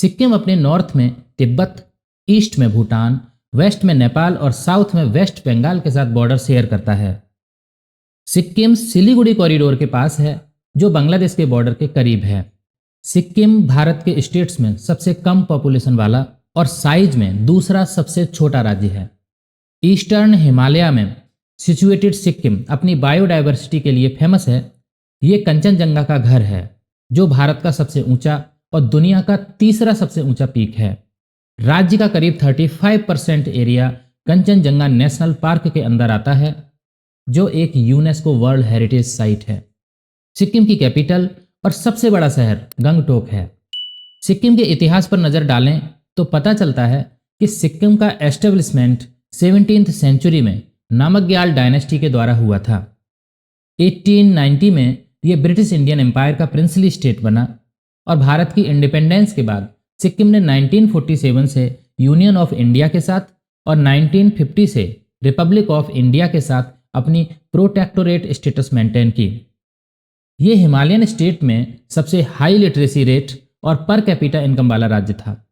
सिक्किम अपने नॉर्थ में तिब्बत, ईस्ट में भूटान, वेस्ट में नेपाल और साउथ में वेस्ट बंगाल के साथ बॉर्डर शेयर करता है। सिक्किम सिलीगुड़ी कॉरिडोर के पास है, जो बांग्लादेश के बॉर्डर के करीब है। सिक्किम भारत के स्टेट्स में सबसे कम पॉपुलेशन वाला और साइज में दूसरा सबसे छोटा राज्य है। ईस्टर्न हिमालय में सिचुएटेड सिक्किम अपनी बायोडायवर्सिटी के लिए फेमस है। ये कंचनजंगा का घर है, जो भारत का सबसे ऊंचा और दुनिया का तीसरा सबसे ऊंचा पीक है। राज्य का करीब 35% एरिया कंचनजंगा नेशनल पार्क के अंदर आता है, जो एक यूनेस्को वर्ल्ड हेरिटेज साइट है। सिक्किम की कैपिटल और सबसे बड़ा शहर गंगटोक है। सिक्किम के इतिहास पर नजर डालें तो पता चलता है कि सिक्किम का एस्टेब्लिशमेंट 17th सेंचुरी में नामग्याल डायनेस्टी के द्वारा हुआ था। 1890 में यह ब्रिटिश इंडियन एम्पायर का प्रिंसली स्टेट बना और भारत की इंडिपेंडेंस के बाद सिक्किम ने 1947 से यूनियन ऑफ इंडिया के साथ और 1950 से रिपब्लिक ऑफ इंडिया के साथ अपनी प्रोटेक्टोरेट स्टेटस मेंटेन की। ये हिमालयन स्टेट में सबसे हाई लिटरेसी रेट और पर कैपिटा इनकम वाला राज्य था।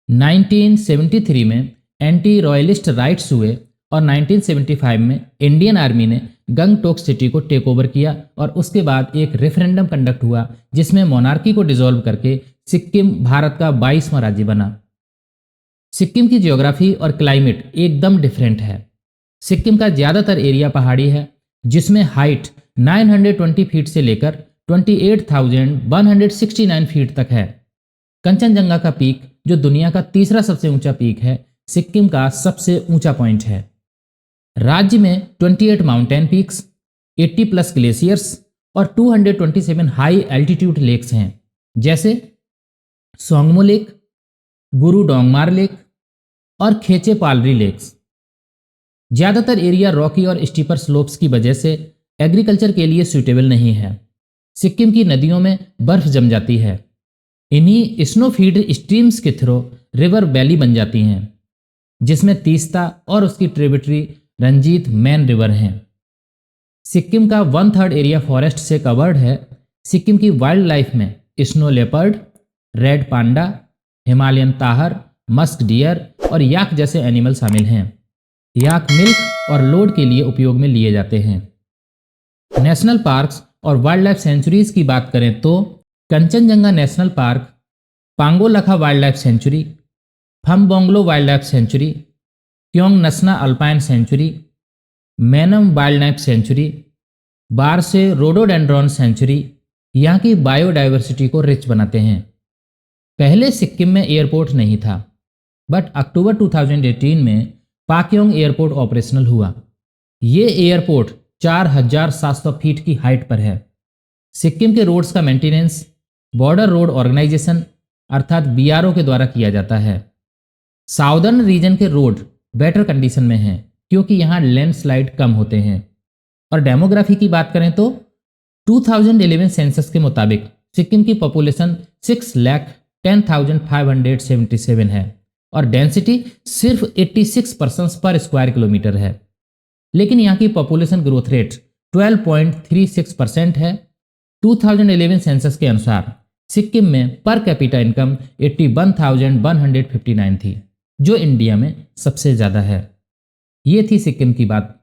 1973 में एंटी रॉयलिस्ट राइट्स हुए और 1975 में इंडियन आर्मी ने गंगटोक सिटी को टेक ओवर किया और उसके बाद एक रेफरेंडम कंडक्ट हुआ, जिसमें मोनार्की को डिसॉल्व करके सिक्किम भारत का 22वां राज्य बना। सिक्किम की जियोग्राफी और क्लाइमेट एकदम डिफरेंट है। सिक्किम का ज़्यादातर एरिया पहाड़ी है, जिसमें हाइट 920 फीट से लेकर 28,169 फीट तक है। कंचनजंगा का पीक, जो दुनिया का तीसरा सबसे ऊंचा पीक है, सिक्किम का सबसे ऊंचा पॉइंट है। राज्य में 28 माउंटेन पीक्स, 80 प्लस ग्लेशियर्स और 227 हाई एल्टीट्यूड लेक्स हैं, जैसे सोंगमो लेक, गुरु डोंगमार लेक और खेचे पालरी लेक्स। ज़्यादातर एरिया रॉकी और स्टीपर स्लोप्स की वजह से एग्रीकल्चर के लिए सूटेबल नहीं है। सिक्किम की नदियों में बर्फ जम जाती है। इन्हीं स्नो फीड स्ट्रीम्स के थ्रू रिवर वैली बन जाती हैं, जिसमें तीस्ता और उसकी ट्रिब्यूटरी रंजीत मेन रिवर हैं। सिक्किम का 1/3 एरिया फॉरेस्ट से कवर्ड है। सिक्किम की वाइल्ड लाइफ में snow leopard, red panda, Himalayan tahr, musk deer और याक जैसे एनिमल शामिल हैं। याक मिल्क और लोड के लिए उपयोग में लिए जाते हैं। नेशनल पार्क्स और वाइल्ड लाइफ सेंचुरीज की बात करें तो Kanchenjunga national park, Pangolakha wildlife sanctuary, Fambonglho wildlife sanctuary, Kyongnosla alpine sanctuary, Maenam wildlife sanctuary, Barsey rhododendron sanctuary यहाँ की बायोडाइवर्सिटी को रिच बनाते हैं। पहले सिक्किम में एयरपोर्ट नहीं था, बट अक्टूबर 2018 में पाक्योंग एयरपोर्ट ऑपरेशनल हुआ। ये एयरपोर्ट 4,700 फीट की हाइट पर है। सिक्किम के रोड्स का मेंटेनेंस बॉर्डर रोड ऑर्गेनाइजेशन अर्थात बीआरओ के द्वारा किया जाता है। साउदर्न रीजन के रोड बेटर कंडीशन में हैं, क्योंकि यहाँ लैंडस्लाइड कम होते हैं। और डेमोग्राफी की बात करें तो 2011 सेंसस के मुताबिक सिक्किम की पॉपुलेशन 6,10,577 है और डेंसिटी सिर्फ 86 पर्सन्स पर स्क्वायर किलोमीटर है। लेकिन यहाँ की पॉपुलेशन ग्रोथ रेट 12.36% है। 2011 सेंसस के अनुसार सिक्किम में पर कैपिटा इनकम 81,159 थी, जो इंडिया में सबसे ज़्यादा है। ये थी सिक्किम की बात।